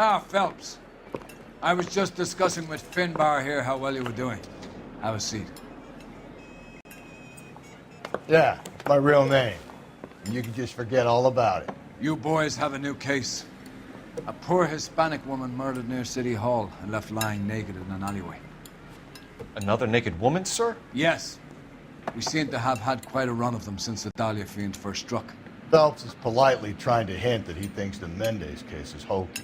Ah, Phelps. I was just discussing with Finbar here how well you were doing. Have a seat. Yeah, it's my real name. And you can just forget all about it. You boys have a new case. A poor Hispanic woman murdered near City Hall and left lying naked in an alleyway. Another naked woman, sir? Yes. We seem to have had quite a run of them since the Dahlia fiend first struck. Phelps is politely trying to hint that he thinks the Mendez case is hokey.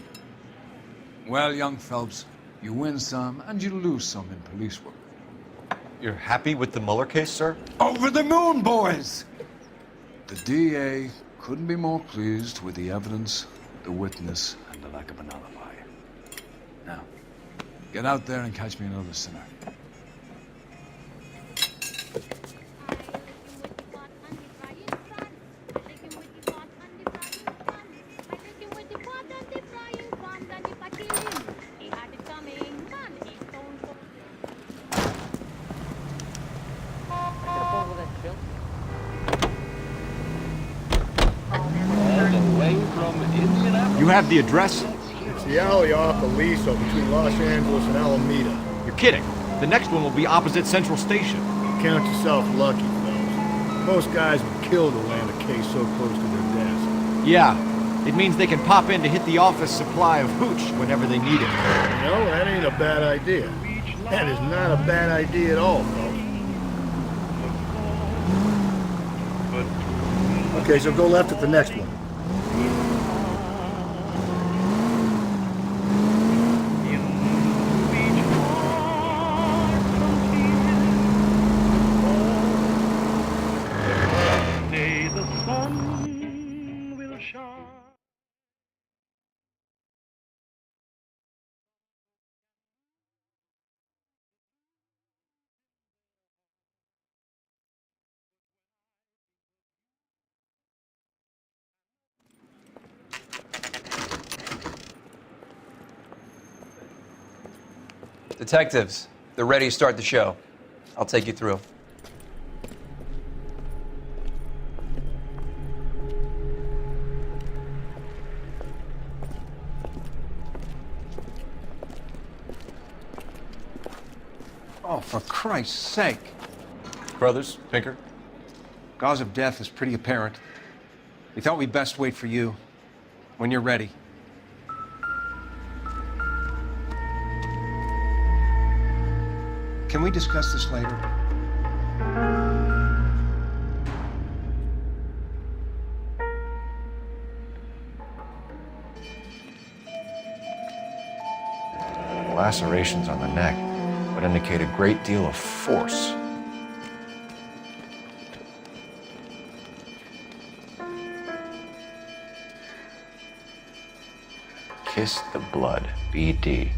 Well, young Phelps, you win some and you lose some in police work. You're happy with the Mueller case, sir? Over the moon, boys! The DA couldn't be more pleased with the evidence, the witness, and the lack of an alibi. Now, get out there and catch me another sinner. You have the address? It's the alley off Aliso between Los Angeles and Alameda. You're kidding. The next one will be opposite Central Station. Count yourself lucky, Phelps. Most guys would kill to land a case so close to their desk. Yeah. It means they can pop in to hit the office supply of hooch whenever they need it. You know, that ain't a bad idea. That is not a bad idea at all, Phelps. Okay, so go left at the next one. Detectives, they're ready to start the show. I'll take you through. Oh, for Christ's sake. Brothers, Pinker? Cause of death is pretty apparent. We thought we'd best wait for you. When you're ready. Can we discuss this later? Lacerations on the neck would indicate a great deal of force. Kiss the blood, BD.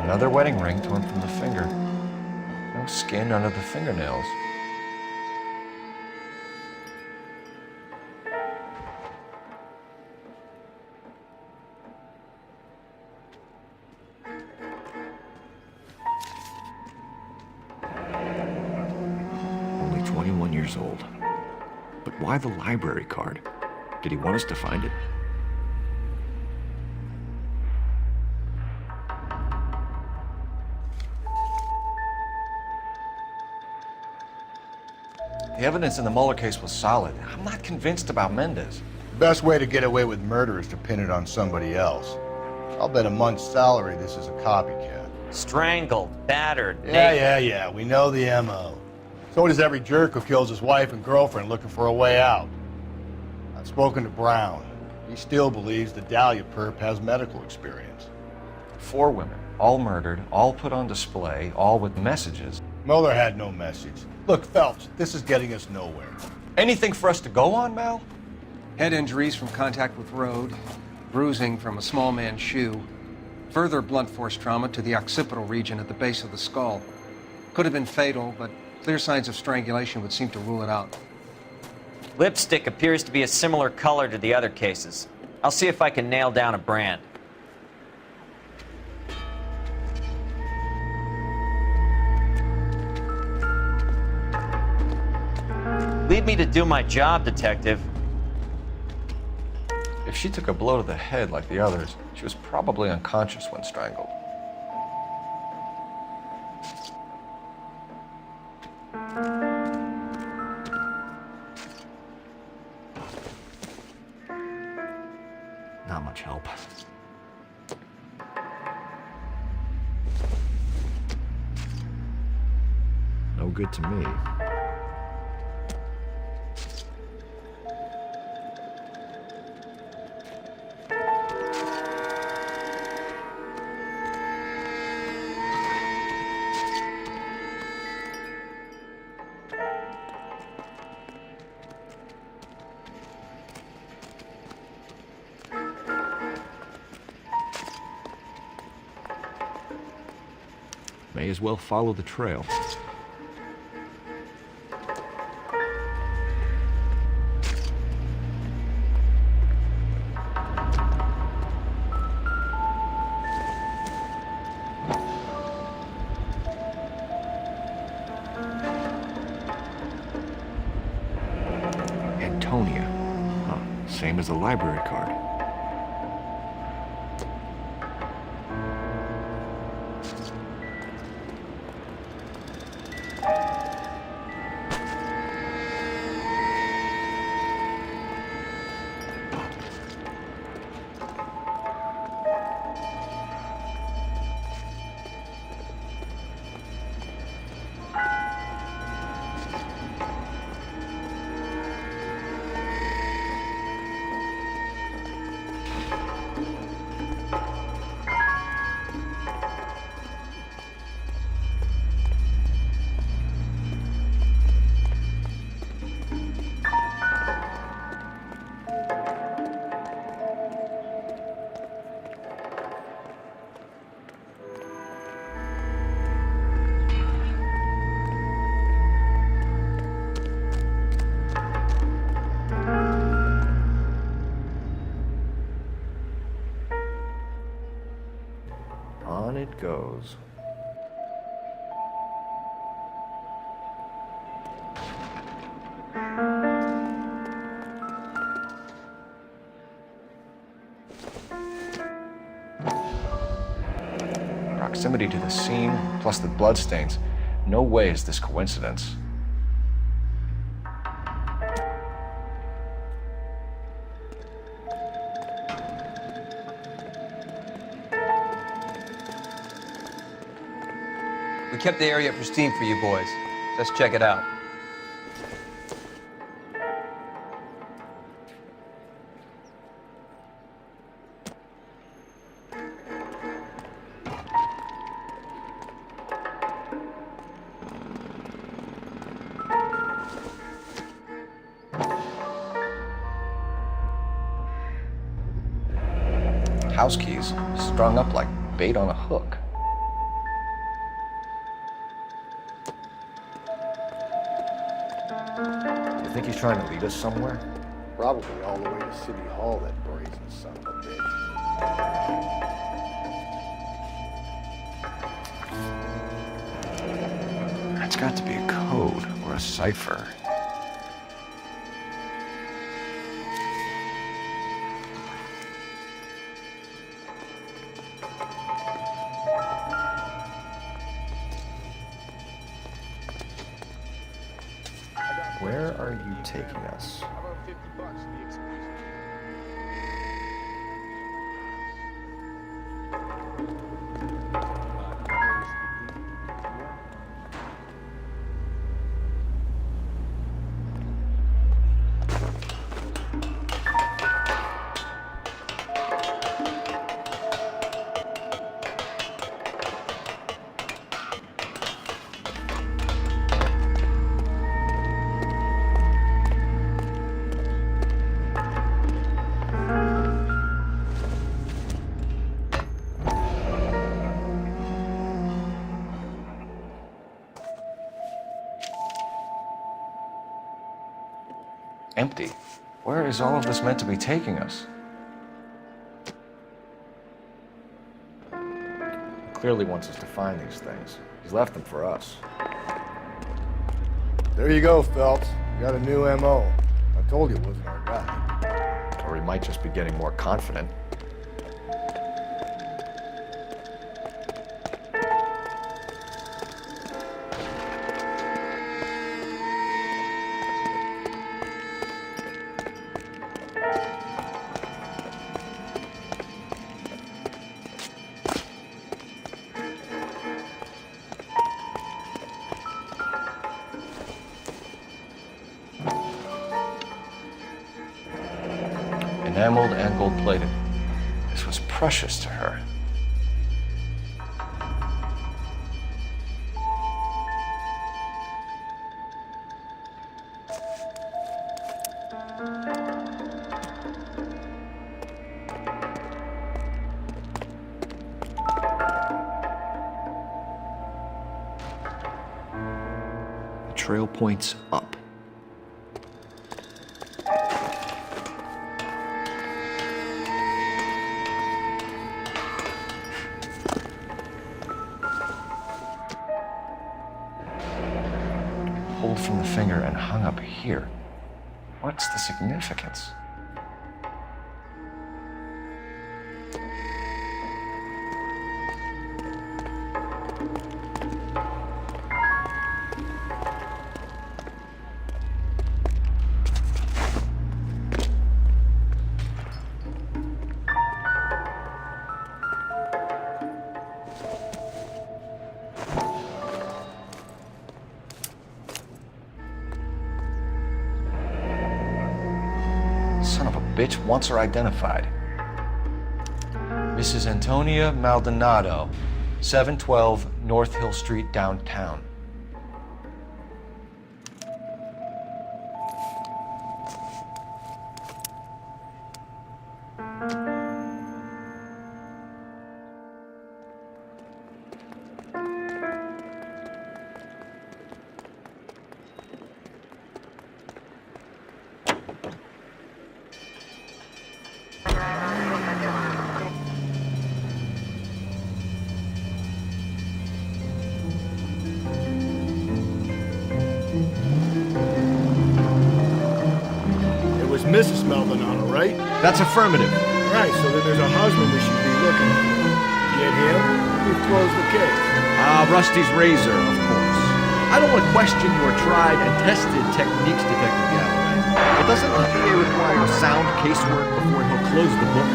Another wedding ring torn from the finger. No skin under the fingernails. Only 21 years old. But why the library card? Did he want us to find it? The evidence in the Mueller case was solid. I'm not convinced about Mendez. The best way to get away with murder is to pin it on somebody else. I'll bet a month's salary this is a copycat. Strangled, battered, Yeah, we know the M.O. So does every jerk who kills his wife and girlfriend looking for a way out. I've spoken to Brown. He still believes the Dahlia perp has medical experience. 4 women, all murdered, all put on display, all with messages. Mueller had no message. Look, Phelps, this is getting us nowhere. Anything for us to go on, Mal? Head injuries from contact with road, bruising from a small man's shoe, further blunt force trauma to the occipital region at the base of the skull. Could have been fatal, but clear signs of strangulation would seem to rule it out. Lipstick appears to be a similar color to the other cases. I'll see if I can nail down a brand. Leave me to do my job, Detective. If she took a blow to the head like the others, she was probably unconscious when strangled. Not much help. No good to me. May as well follow the trail. Antonia. Huh. Same as the library card. On it goes. Proximity to the scene, plus the bloodstains. No way is this coincidence. We kept the area pristine for you boys. Let's check it out. House keys strung up like bait on a hook. You think he's trying to lead us somewhere? Probably all the way to City Hall, that brazen son of a bitch. That's got to be a code or a cipher. Where are you taking us? Empty. Where is all of this meant to be taking us? He clearly wants us to find these things. He's left them for us. There you go, Phelps. Got a new MO. I told you it wasn't our guy. Or he might just be getting more confident. Enameled and gold-plated. This was precious to her. The trail points up. Pulled from the finger and hung up here. What's the significance? Son of a bitch wants her identified. Mrs. Antonia Maldonado, 712 North Hill Street, downtown. Mrs. Maldonado, right? That's affirmative. Right, so then there's a husband we should be looking for. Get him, we've closed the case. Rusty's razor, of course. I don't want to question your tried and tested techniques, Detective Galloway. But doesn't the DA require sound casework before he'll close the book?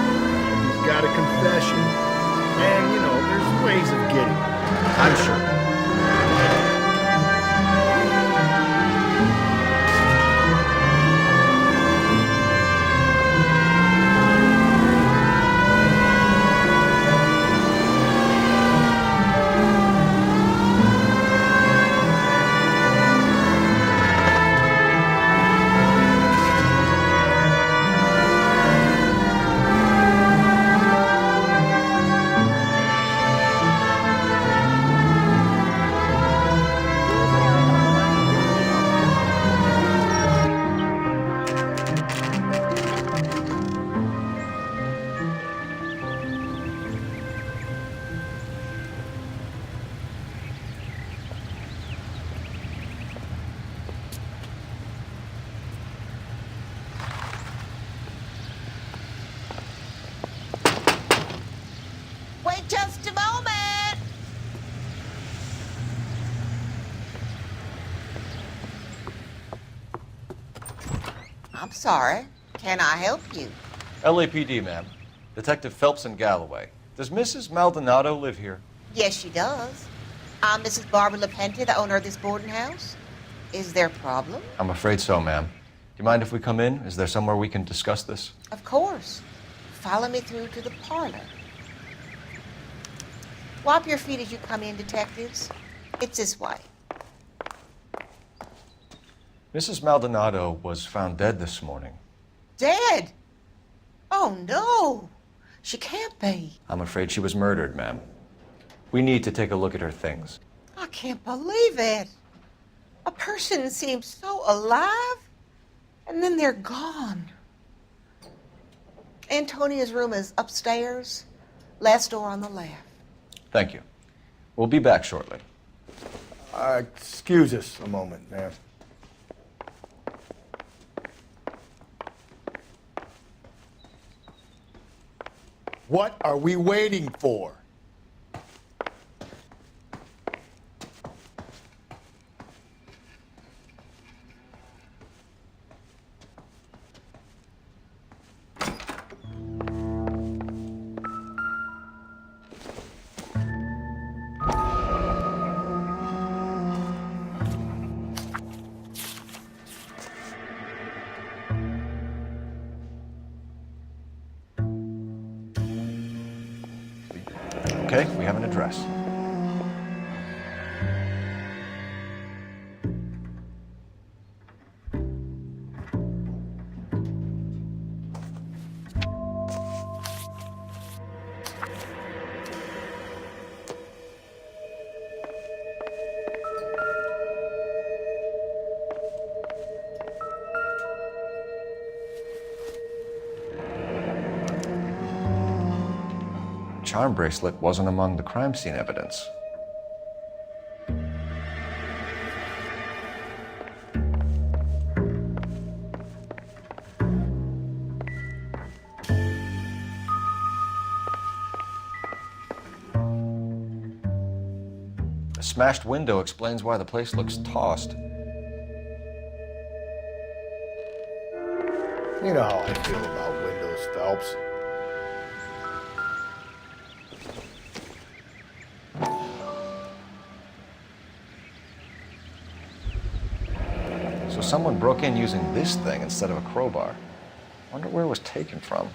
He's got a confession. And, you know, there's ways of getting it. I'm sure. Wait just a moment. I'm sorry. Can I help you? LAPD, ma'am. Detective Phelps and Galloway. Does Mrs. Maldonado live here? Yes, she does. I'm Mrs. Barbara LaPenta, the owner of this boarding house. Is there a problem? I'm afraid so, ma'am. Do you mind if we come in? Is there somewhere we can discuss this? Of course. Follow me through to the parlor. Wipe your feet as you come in, detectives. It's this way. Mrs. Maldonado was found dead this morning. Dead? Oh, no. She can't be. I'm afraid she was murdered, ma'am. We need to take a look at her things. I can't believe it. A person seems so alive, and then they're gone. Antonia's room is upstairs, last door on the left. Thank you. We'll be back shortly. Excuse us a moment, ma'am. What are we waiting for? Okay, we have an address. Charm bracelet wasn't among the crime scene evidence. A smashed window explains why the place looks tossed. You know how I feel about windows, Phelps. So someone broke in using this thing instead of a crowbar. Wonder where it was taken from.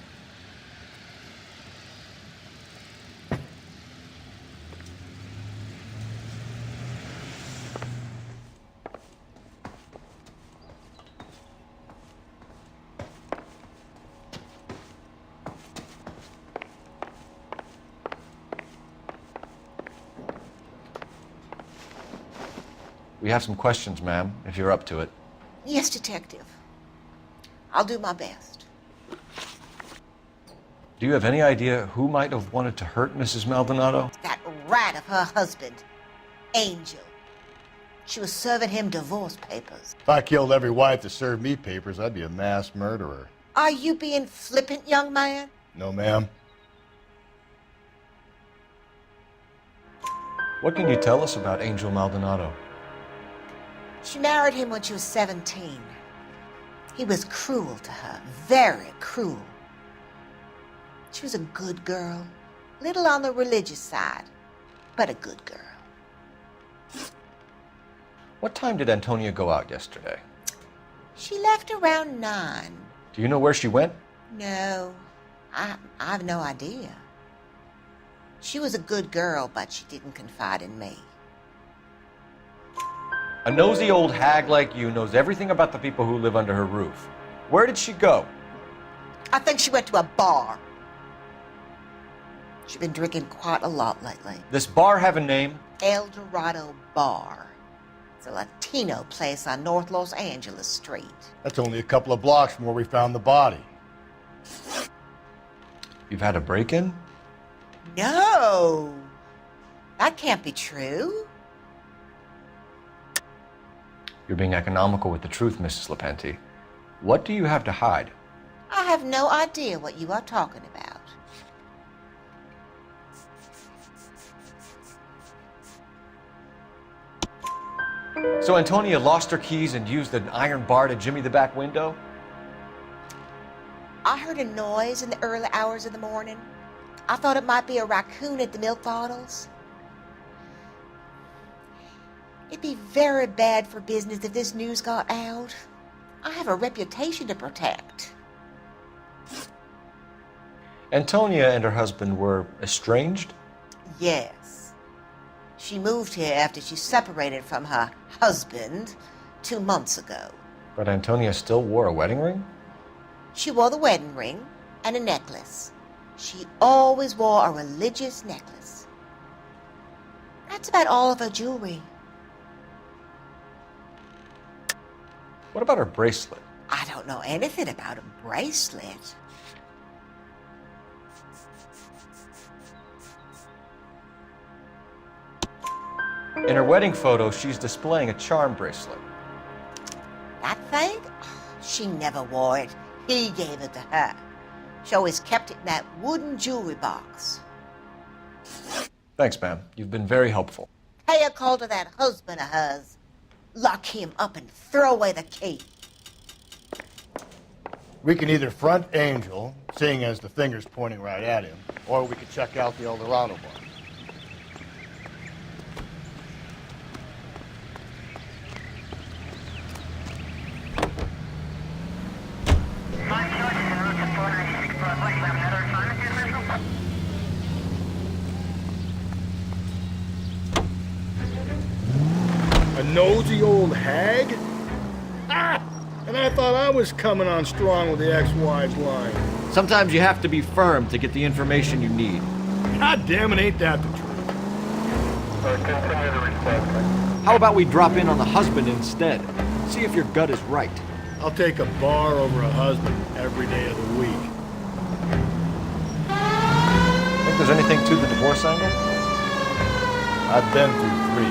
We have some questions, ma'am, if you're up to it. Yes, Detective. I'll do my best. Do you have any idea who might have wanted to hurt Mrs. Maldonado? That rat of her husband, Angel. She was serving him divorce papers. If I killed every wife that served me papers, I'd be a mass murderer. Are you being flippant, young man? No, ma'am. What can you tell us about Angel Maldonado? She married him when she was 17. He was cruel to her, very cruel. She was a good girl, little on the religious side, but a good girl. What time did Antonia go out yesterday? She left around 9. Do you know where she went? No, I have no idea. She was a good girl, but she didn't confide in me. A nosy old hag like you knows everything about the people who live under her roof. Where did she go? I think she went to a bar. She's been drinking quite a lot lately. This bar have a name? El Dorado Bar. It's a Latino place on North Los Angeles Street. That's only a couple of blocks from where we found the body. You've had a break-in? No, that can't be true. You're being economical with the truth, Mrs. Lepenti. What do you have to hide? I have no idea what you are talking about. So Antonia lost her keys and used an iron bar to jimmy the back window? I heard a noise in the early hours of the morning. I thought it might be a raccoon at the milk bottles. It'd be very bad for business if this news got out. I have a reputation to protect. Antonia and her husband were estranged? Yes. She moved here after she separated from her husband 2 months ago. But Antonia still wore a wedding ring? She wore the wedding ring and a necklace. She always wore a religious necklace. That's about all of her jewelry. What about her bracelet? I don't know anything about a bracelet. In her wedding photo, she's displaying a charm bracelet. That thing? She never wore it. He gave it to her. She always kept it in that wooden jewelry box. Thanks, ma'am. You've been very helpful. Pay a call to that husband of hers. Lock him up and throw away the key. We can either front Angel, seeing as the finger's pointing right at him, or we could check out the Eldorado bar. A nosy old hag? Ah! And I thought I was coming on strong with the ex-wives line. Sometimes you have to be firm to get the information you need. God damn it, ain't that the truth? How about we drop in on the husband instead? See if your gut is right. I'll take a bar over a husband every day of the week. Think there's anything to the divorce angle? I've been through 3.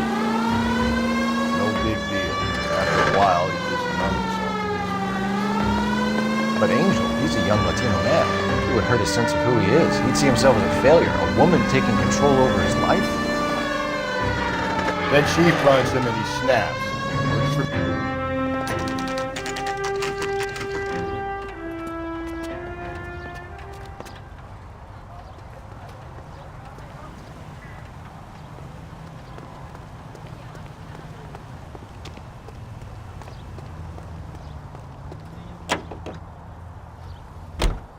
No big deal. After a while, you just numb yourself to this. But Angel, he's a young Latino man. It would hurt his sense of who he is. He'd see himself as a failure, a woman taking control over his life. Then she fronts him and he snaps. Works for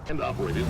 And up with it.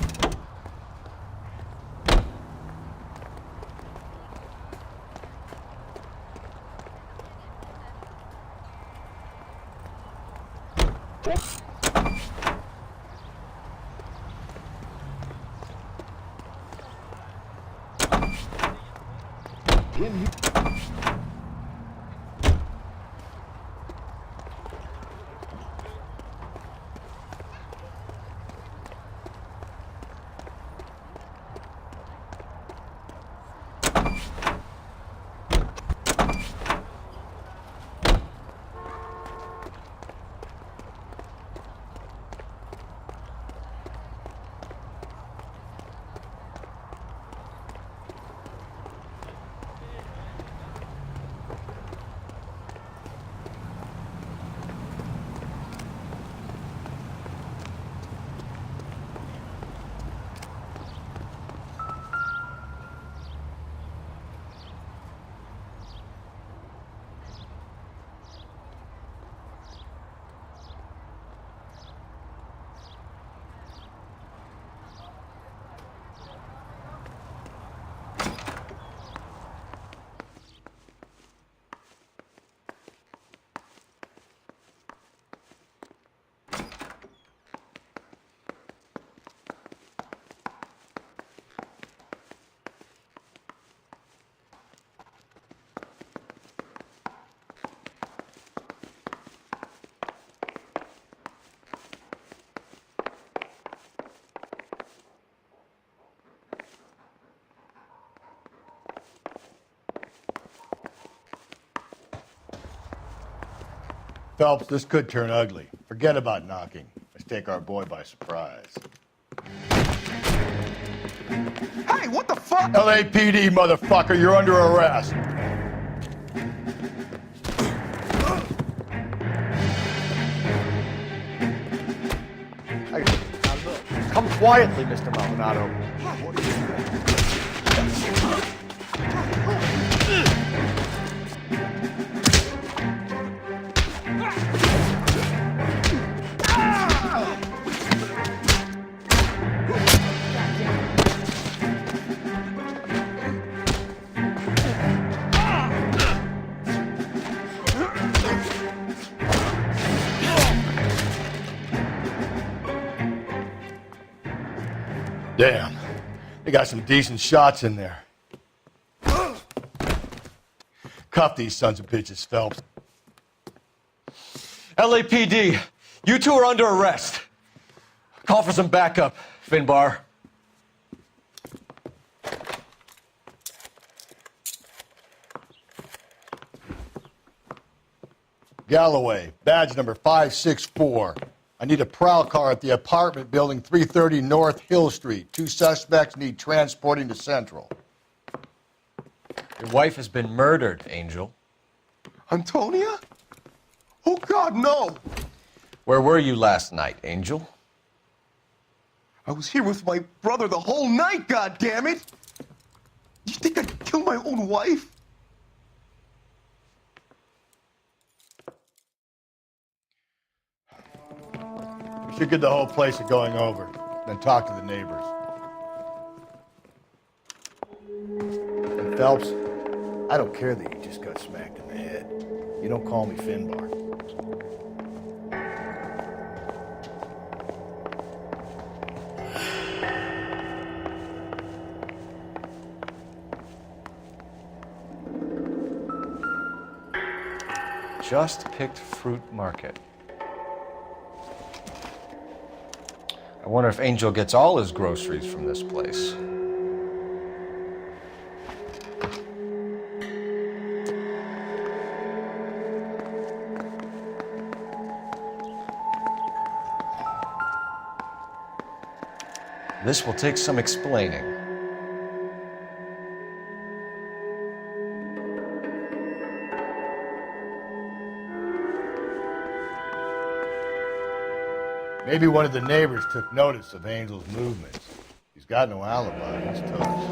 Phelps, this could turn ugly. Forget about knocking. Let's take our boy by surprise. Hey, what the fuck? LAPD, motherfucker, you're under arrest. Come quietly, Mr. Maldonado. Damn, they got some decent shots in there. Cuff these sons of bitches, Phelps. LAPD, you two are under arrest. Call for some backup, Finbar. Galloway, badge number 564. I need a prowl car at the apartment building 330 North Hill Street. 2 suspects need transporting to Central. Your wife has been murdered, Angel. Antonia? Oh, God, no! Where were you last night, Angel? I was here with my brother the whole night, goddammit! You think I'd kill my own wife? We should get the whole place going over, then talk to the neighbors. And Phelps, I don't care that you just got smacked in the head. You don't call me Finbar. Just picked fruit market. I wonder if Angel gets all his groceries from this place. This will take some explaining. Maybe one of the neighbors took notice of Angel's movements. He's got no alibi. He's toast.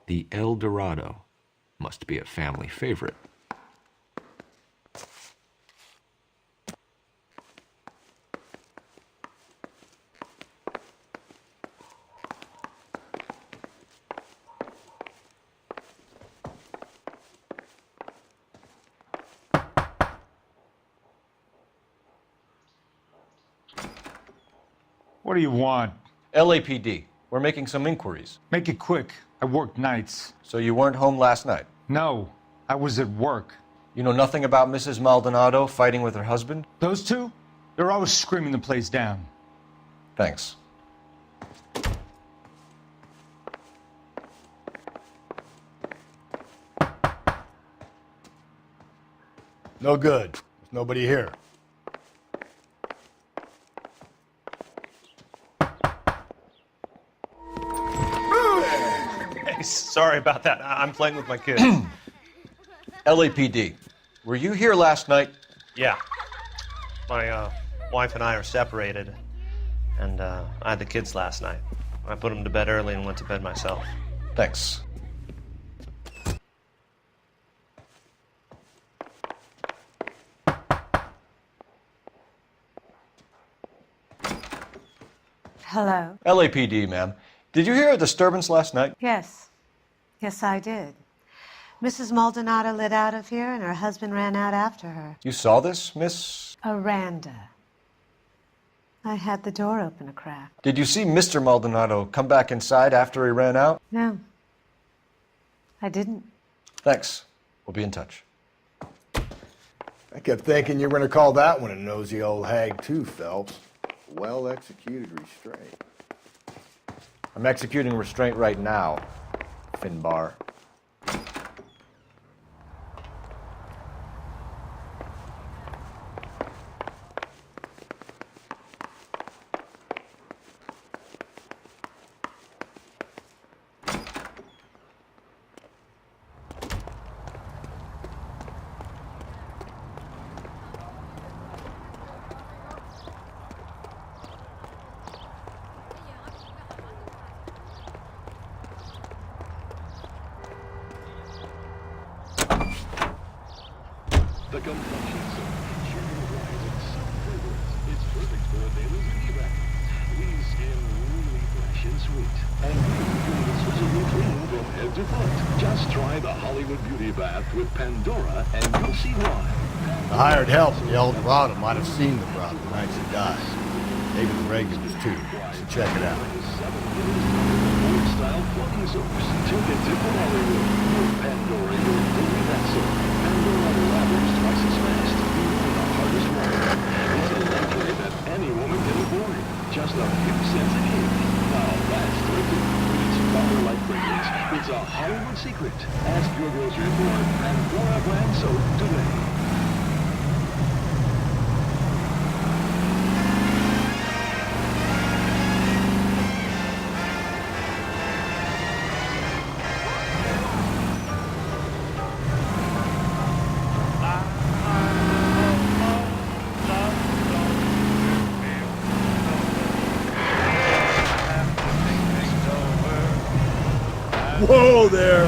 The El Dorado must be a family favorite. What do you want? LAPD. We're making some inquiries. Make it quick. I work nights. So you weren't home last night? No, I was at work. You know nothing about Mrs. Maldonado fighting with her husband? Those two? They're always screaming the place down. Thanks. No good. There's nobody here. Sorry about that. I'm playing with my kids. LAPD. Were you here last night? Yeah. My wife and I are separated, and I had the kids last night. I put them to bed early and went to bed myself. Thanks. Hello. LAPD, ma'am. Did you hear a disturbance last night? Yes. Yes, I did. Mrs. Maldonado lit out of here, and her husband ran out after her. You saw this, Miss? Aranda. I had the door open a crack. Did you see Mr. Maldonado come back inside after he ran out? No. I didn't. Thanks. We'll be in touch. I kept thinking you were going to call that one a nosy old hag too, Phelps. Well-executed restraint. I'm executing restraint right now, Finbar. The complexion soap, sugar white and so fragrant. It's perfect for a daily beauty bath. Leaves skin really fresh and sweet. And really exquisitely clean from head to foot. Just try the Hollywood Beauty Bath with Pandora and you'll see why. The hired help from the El Dorado might have seen the broad the night she died. Maybe the regulars too. So check it out. Style plumbing soaps. Take it to Hollywood. With Pandora, your daily bath soap. Pandora lathers twice as fast. Even the hardest work. It's a luxury that any woman can afford. Just a few cents a gig. Now that's terrific. With its flower-like fragrance, it's a Hollywood secret. Ask your grocery for Pandora brand soap today. Whoa there!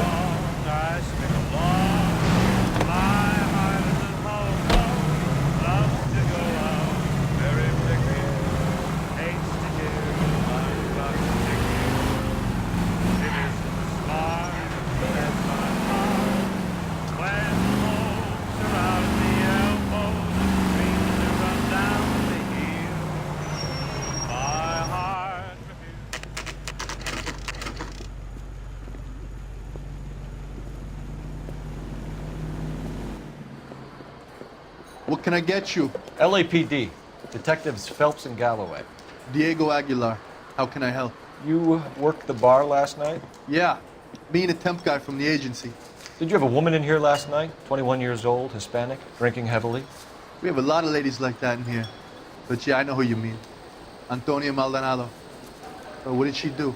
What can I get you? LAPD. Detectives Phelps and Galloway. Diego Aguilar. How can I help? You worked the bar last night? Yeah. Me and a temp guy from the agency. Did you have a woman in here last night? 21 years old, Hispanic, drinking heavily? We have a lot of ladies like that in here. But yeah, I know who you mean. Antonia Maldonado. What did she do?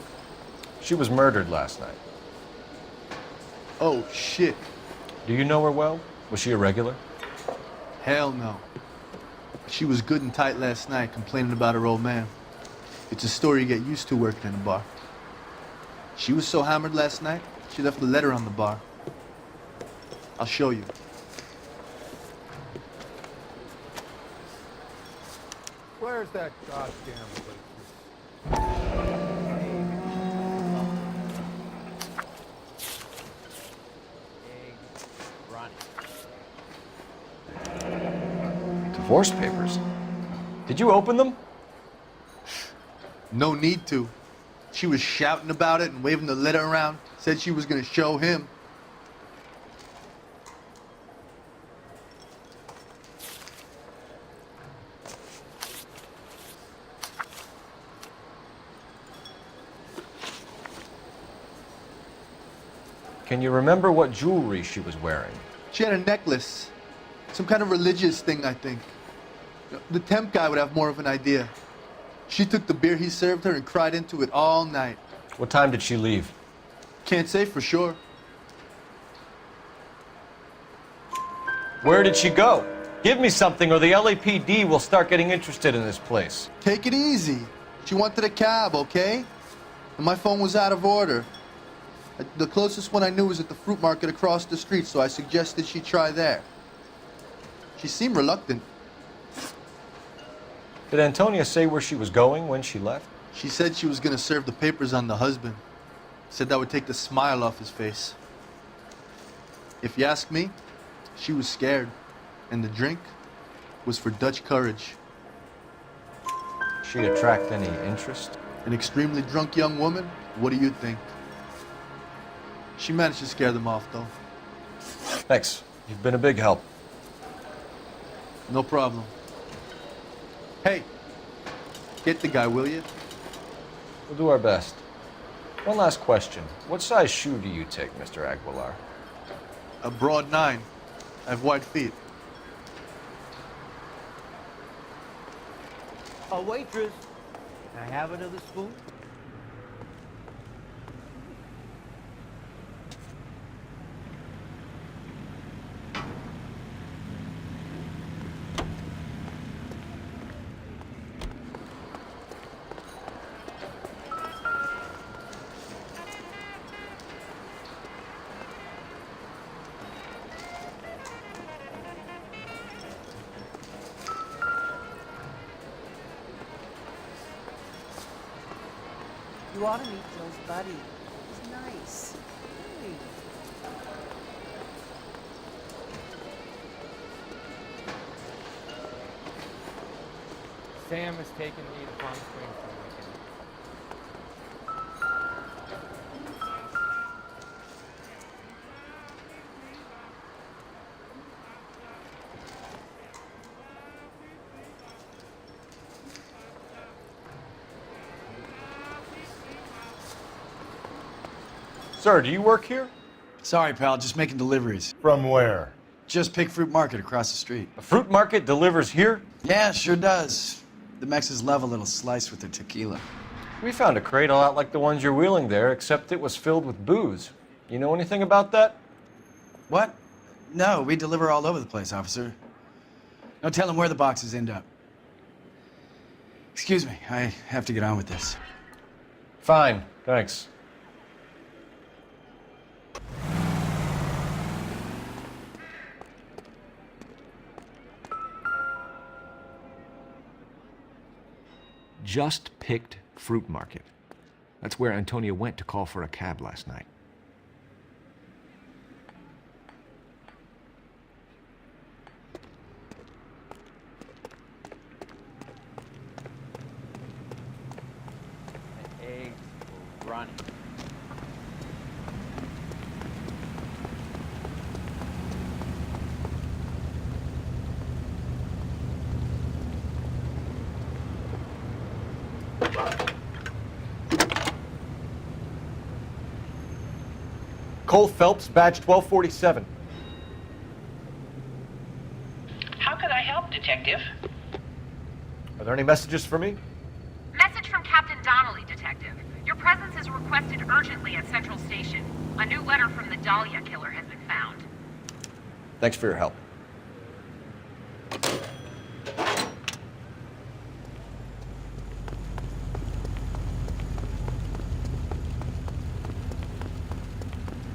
She was murdered last night. Oh, shit. Do you know her well? Was she a regular? Hell no. She was good and tight last night, complaining about her old man. It's a story you get used to working in a bar. She was so hammered last night, she left a letter on the bar. I'll show you. Where's that goddamn place? Divorce papers. Did you open them? No need to. She was shouting about it and waving the letter around. Said she was gonna show him. Can you remember what jewelry she was wearing? She had a necklace. Some kind of religious thing, I think. The temp guy would have more of an idea. She took the beer he served her and cried into it all night. What time did she leave? Can't say for sure. Where did she go? Give me something or the LAPD will start getting interested in this place. Take it easy. She wanted a cab, okay? And my phone was out of order. The closest one I knew was at the fruit market across the street, so I suggested she try there. She seemed reluctant. Did Antonia say where she was going when she left? She said she was gonna serve the papers on the husband. Said that would take the smile off his face. If you ask me, she was scared. And the drink was for Dutch courage. She attract any interest? An extremely drunk young woman? What do you think? She managed to scare them off, though. Thanks. You've been a big help. No problem. Hey, get the guy, will you? We'll do our best. One last question. What size shoe do you take, Mr. Aguilar? A broad 9. I have wide feet. A waitress. Can I have another spoon? You ought to meet Joe's buddy. He's nice. Really. Sam has taken me to Palm Springs for the weekend. Sir, do you work here? Sorry, pal, just making deliveries. From where? Just Pig Fruit Market across the street. A fruit market delivers here? Yeah, sure does. The Mexes love a little slice with their tequila. We found a crate a lot like the ones you're wheeling there, except it was filled with booze. You know anything about that? What? No, we deliver all over the place, officer. No telling where the boxes end up. Excuse me, I have to get on with this. Fine, thanks. Just Picked Fruit Market. That's where Antonia went to call for a cab last night. Eggs were running. Cole Phelps, badge 1247. How can I help, Detective? Are there any messages for me? Message from Captain Donnelly, Detective. Your presence is requested urgently at Central Station. A new letter from the Dahlia killer has been found. Thanks for your help.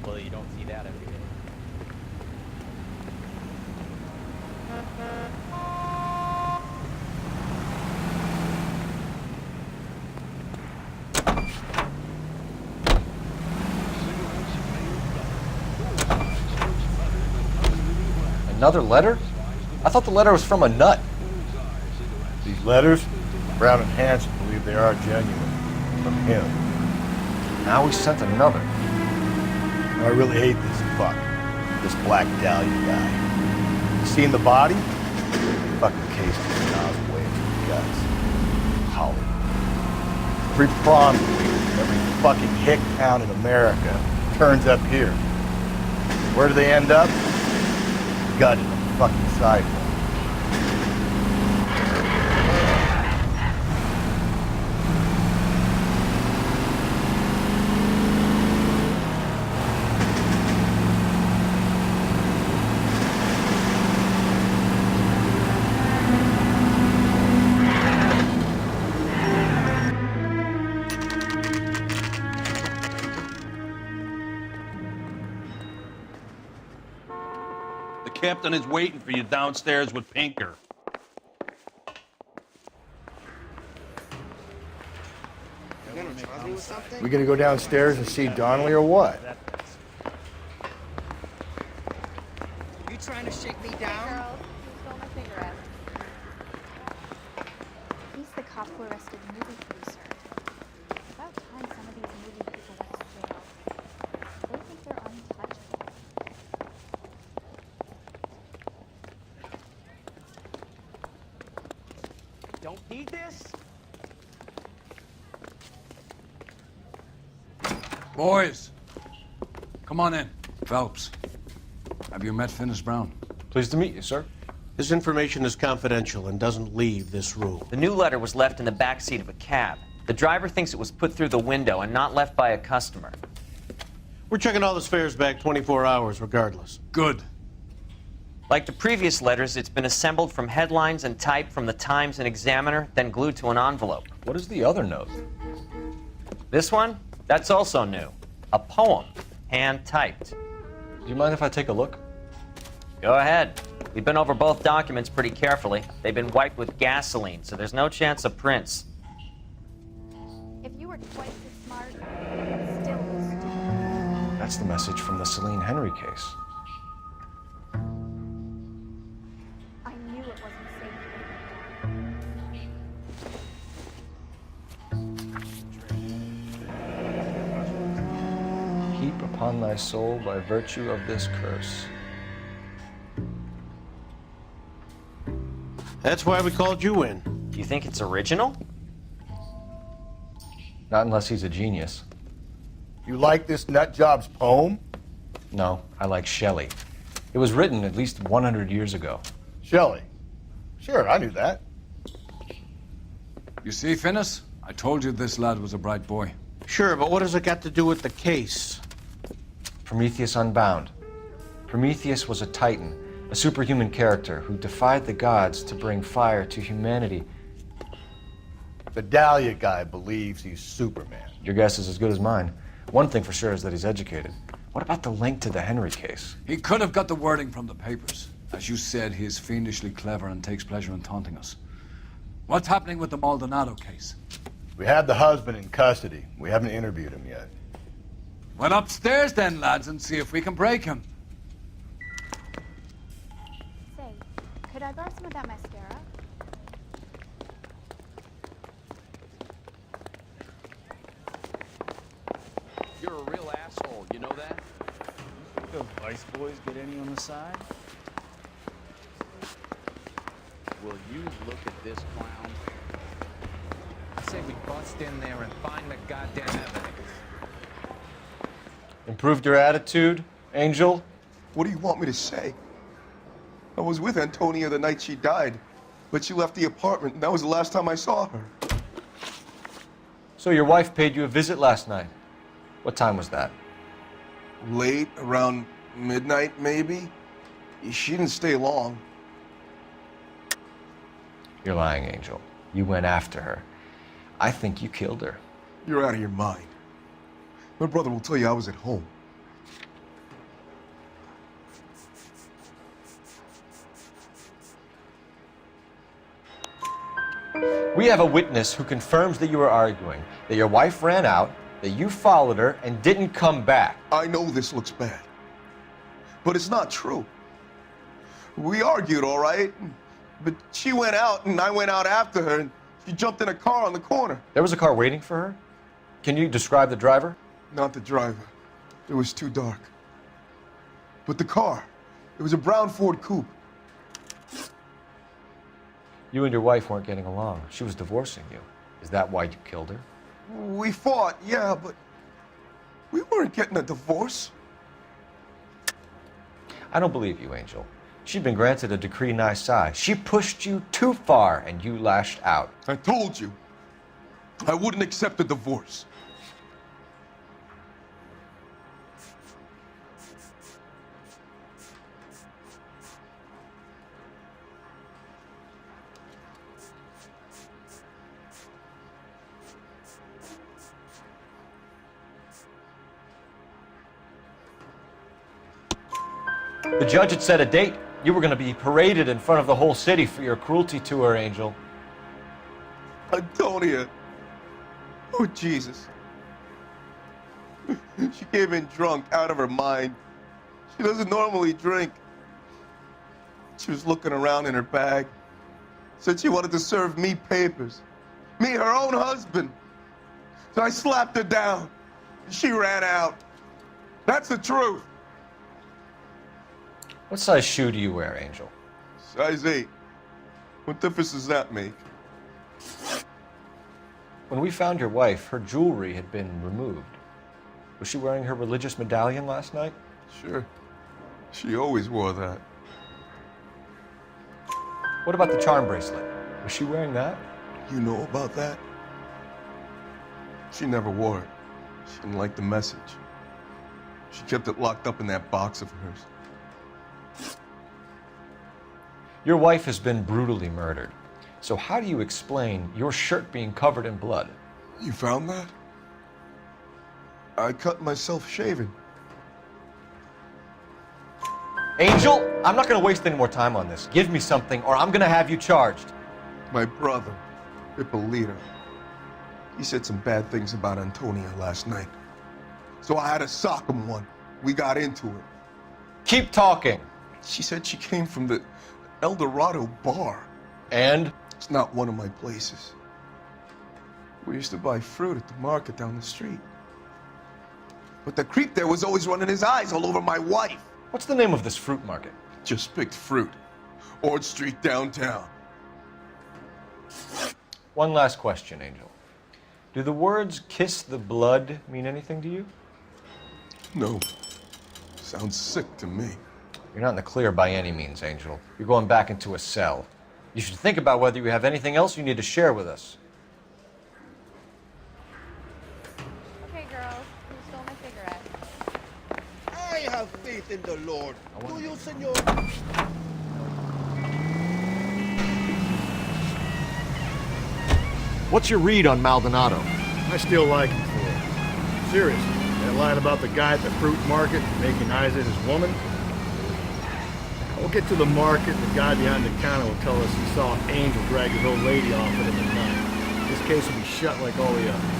Well, you don't see that every day. Another letter? I thought the letter was from a nut. These letters, Brown and Hanson believe they are genuine. From him. Now he sent another. I really hate this fuck. This Black Dahlia guy. You seen the body? Fucking cased his nozzle way into the guts. Hollywood. 3-pronged bleed. Every fucking hick town in America turns up here. Where do they end up? Gut in the fucking sidewalk. The captain is waiting for you downstairs with Pinker. We gonna go downstairs and see Donnelly or what? You trying to shake me down? Hey girls, who stole my cigarette? He's the cop who arrested the movie producer. About time some of these movie people went to jail. They think they're untouchable. Don't need this? Boys, come on in. Phelps, have you met Finis Brown? Pleased to meet you, sir. This information is confidential and doesn't leave this room. The new letter was left in the back seat of a cab. The driver thinks it was put through the window and not left by a customer. We're checking all the fares back 24 hours regardless. Good. Like the previous letters, it's been assembled from headlines and type from the Times and Examiner, then glued to an envelope. What is the other note? This one? That's also new. A poem, hand-typed. Do you mind if I take a look? Go ahead. We've been over both documents pretty carefully. They've been wiped with gasoline, so there's no chance of prints. If you were twice as smart, you'd still be stupid. That's the message from the Celine Henry case. I knew it wasn't safe. Heap upon thy soul by virtue of this curse. That's why we called you in. Do you think it's original? Not unless he's a genius. You like this nutjob's poem? No, I like Shelley. It was written at least 100 years ago. Shelley? Sure, I knew that. You see, Finis? I told you this lad was a bright boy. Sure, but what has it got to do with the case? Prometheus Unbound. Prometheus was a titan, a superhuman character who defied the gods to bring fire to humanity. The Dahlia guy believes he's Superman. Your guess is as good as mine. One thing for sure is that he's educated. What about the link to the Henry case? He could have got the wording from the papers. As you said, he is fiendishly clever and takes pleasure in taunting us. What's happening with the Maldonado case? We have the husband in custody. We haven't interviewed him yet. Well, upstairs then, lads, and see if we can break him. Say, could I borrow some of that mascara? You're a real asshole, you know that? The Vice Boys get any on the side? Will you look at this clown? I say we bust in there and find the goddamn evidence. Improved your attitude, Angel? What do you want me to say? I was with Antonia the night she died, but she left the apartment, and that was the last time I saw her. So your wife paid you a visit last night. What time was that? Late, around midnight, maybe? She didn't stay long. You're lying, Angel. You went after her. I think you killed her. You're out of your mind. My brother will tell you I was at home. We have a witness who confirms that you were arguing, that your wife ran out, that you followed her and didn't come back. I know this looks bad, but it's not true. We argued, all right, but she went out and I went out after her and she jumped in a car on the corner. There was a car waiting for her? Can you describe the driver? Not the driver. It was too dark. But the car, it was a brown Ford Coupe. You and your wife weren't getting along. She was divorcing you. Is that why you killed her? We fought, yeah, but we weren't getting a divorce. I don't believe you, Angel. She'd been granted a decree nisi. She pushed you too far and you lashed out. I told you, I wouldn't accept a divorce. The judge had set a date. You were going to be paraded in front of the whole city for your cruelty to her, Angel. Antonia. Oh, Jesus. She came in drunk, out of her mind. She doesn't normally drink. She was looking around in her bag. Said she wanted to serve me papers. Me, her own husband. So I slapped her down. She ran out. That's the truth. What size shoe do you wear, Angel? Size 8. What difference does that make? When we found your wife, her jewelry had been removed. Was she wearing her religious medallion last night? Sure. She always wore that. What about the charm bracelet? Was she wearing that? You know about that? She never wore it. She didn't like the message. She kept it locked up in that box of hers. Your wife has been brutally murdered. So how do you explain your shirt being covered in blood? You found that? I cut myself shaving. Angel, I'm not going to waste any more time on this. Give me something or I'm going to have you charged. My brother, Ippolito, he said some bad things about Antonia last night. So I had to sock him one. We got into it. Keep talking. She said she came from the El Dorado bar. And? It's not one of my places. We used to buy fruit at the market down the street. But the creep there was always running his eyes all over my wife. What's the name of this fruit market? Just picked fruit. Ord Street downtown. One last question, Angel. Do the words kiss the blood mean anything to you? No. Sounds sick to me. You're not in the clear by any means, Angel. You're going back into a cell. You should think about whether you have anything else you need to share with us. Okay, girls, who stole my cigarette? I have faith in the Lord. Do you, senor? What's your read on Maldonado? I still like him for it. Seriously, that line about the guy at the fruit market making Isa his woman? We'll get to the market, and the guy behind the counter will tell us he saw an angel drag his old lady off at him at night. This case will be shut like all the others.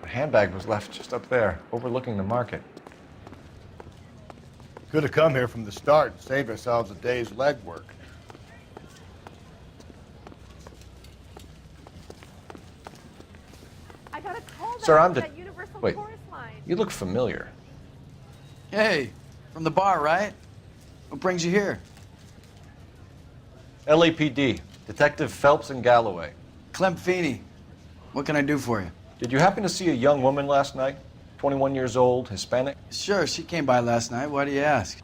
Handbag was left just up there, overlooking the market. Could have come here from the start and saved ourselves a day's legwork. I got a call back Sir, I'm from that Universal Wait, Chorus line. you look familiar. Hey, from the bar, right? What brings you here? LAPD, Detective Phelps and Galloway. Clem Feeney. What can I do for you? Did you happen to see a young woman last night? 21 years old, Hispanic? Sure, she came by last night. Why do you ask?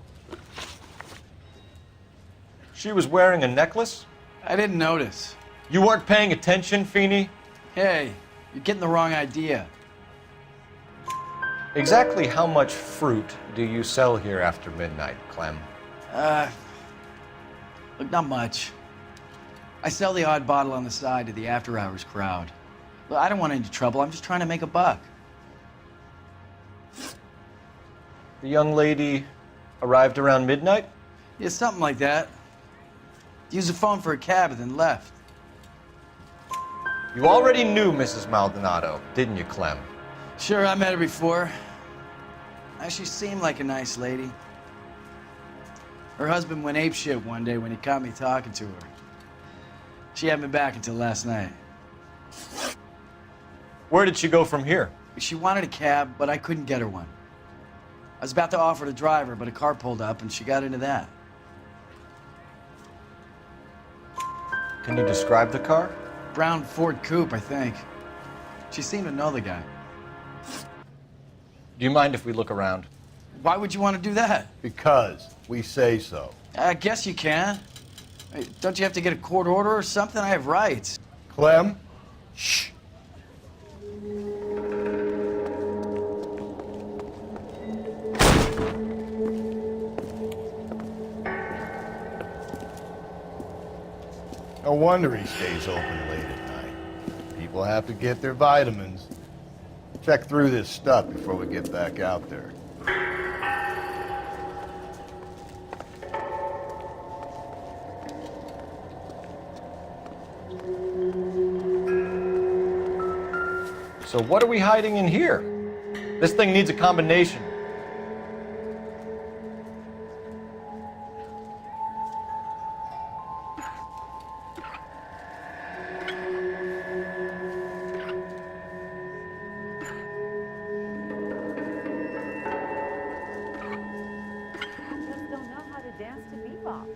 She was wearing a necklace? I didn't notice. You weren't paying attention, Feeney? Hey, you're getting the wrong idea. Exactly how much fruit do you sell here after midnight, Clem? Look, not much. I sell the odd bottle on the side to the after-hours crowd. Look, I don't want any trouble. I'm just trying to make a buck. The young lady arrived around midnight? Yeah, something like that. Used the phone for a cab and then left. You already knew Mrs. Maldonado, didn't you, Clem? Sure, I met her before. She seemed like a nice lady. Her husband went apeshit one day when he caught me talking to her. She had me back until last night. Where did she go from here? She wanted a cab, but I couldn't get her one. I was about to offer to drive her, but a car pulled up and she got into that. Can you describe the car? Brown Ford Coupe, I think. She seemed to know the guy. Do you mind if we look around? Why would you want to do that? Because we say so. I guess you can. Hey, don't you have to get a court order or something? I have rights. Clem? Shh. No wonder he stays open late at night. People have to get their vitamins. Check through this stuff before we get back out there. So what are we hiding in here? This thing needs a combination. Just don't know how to dance to bebop.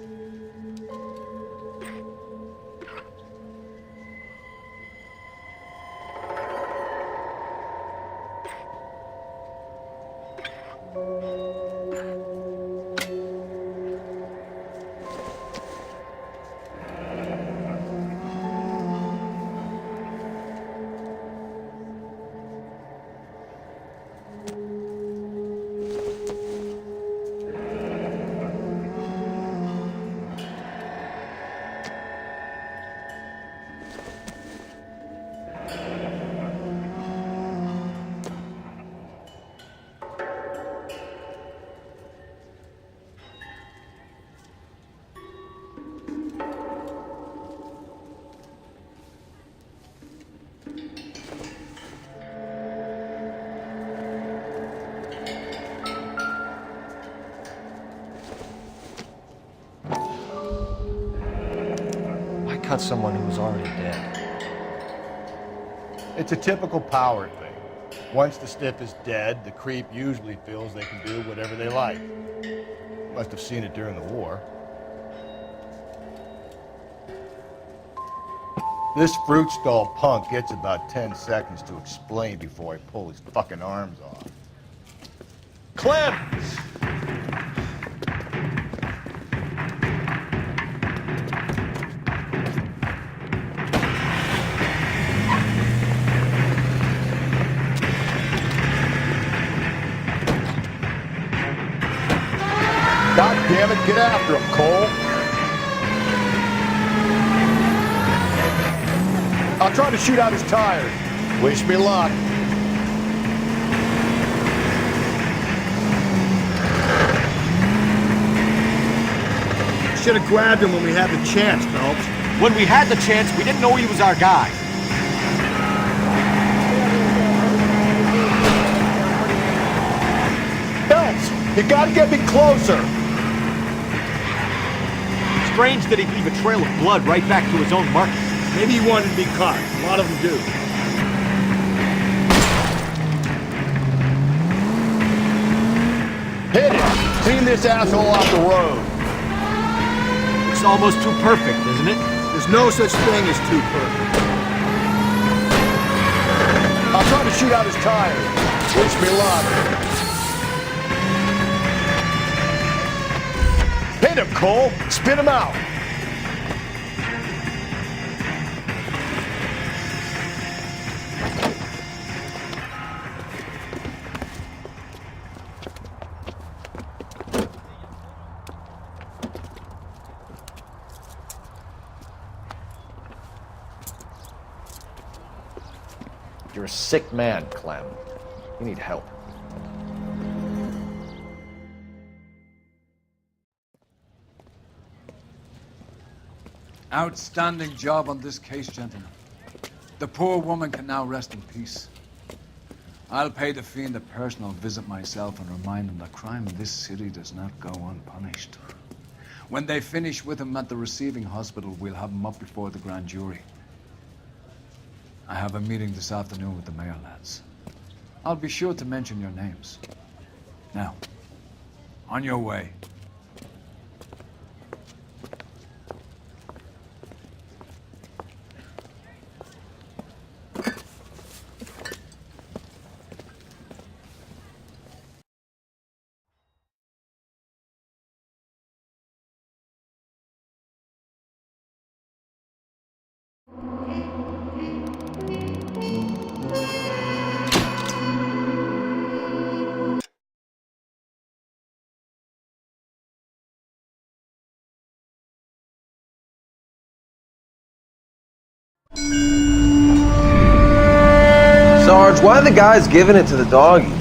cut someone who was already dead. It's a typical power thing. Once the stiff is dead, the creep usually feels they can do whatever they like. Must have seen it during the war. This fruit stall punk gets about 10 seconds to explain before I pull his fucking arms off. Clem! God damn it, get after him, Cole. I'll try to shoot out his tires. Wish me luck. Should have grabbed him when we had the chance, Phelps. When we had the chance, we didn't know he was our guy. Phelps, you gotta get me closer. Strange that he'd leave a trail of blood right back to his own market. Maybe he wanted to be caught. A lot of them do. Hit it! Clean this asshole off the road. It's almost too perfect, isn't it? There's no such thing as too perfect. I'll try to shoot out his tires. Wish me luck. Hit him, Cole. Spit him out. You're a sick man, Clem. You need help. Outstanding job on this case, gentlemen. The poor woman can now rest in peace. I'll pay the fiend a personal visit myself and remind him that crime in this city does not go unpunished. When they finish with him at the receiving hospital, we'll have him up before the grand jury. I have a meeting this afternoon with the mayor lads. I'll be sure to mention your names. Now, on your way. Sarge, why are the guys giving it to the doggies?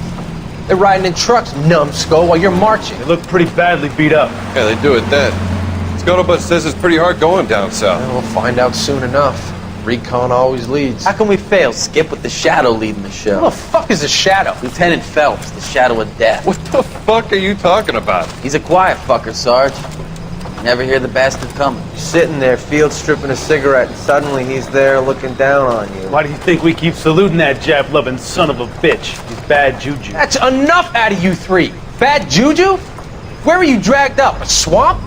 They're riding in trucks, numbskull, while you're marching. They look pretty badly beat up. Yeah, they do it then. Scuttlebutt says it's pretty hard going down south. Well, we'll find out soon enough. Recon always leads. How can we fail, Skip, with the Shadow leading the show? Who the fuck is the Shadow? Lieutenant Phelps, the Shadow of Death. What the fuck are you talking about? He's a quiet fucker, Sarge. Never hear the bastard coming. You're sitting there, field stripping a cigarette, and suddenly he's there looking down on you. Why do you think we keep saluting that Jap-loving son of a bitch? He's bad juju. That's enough out of you three. Bad juju? Where were you dragged up? A swamp?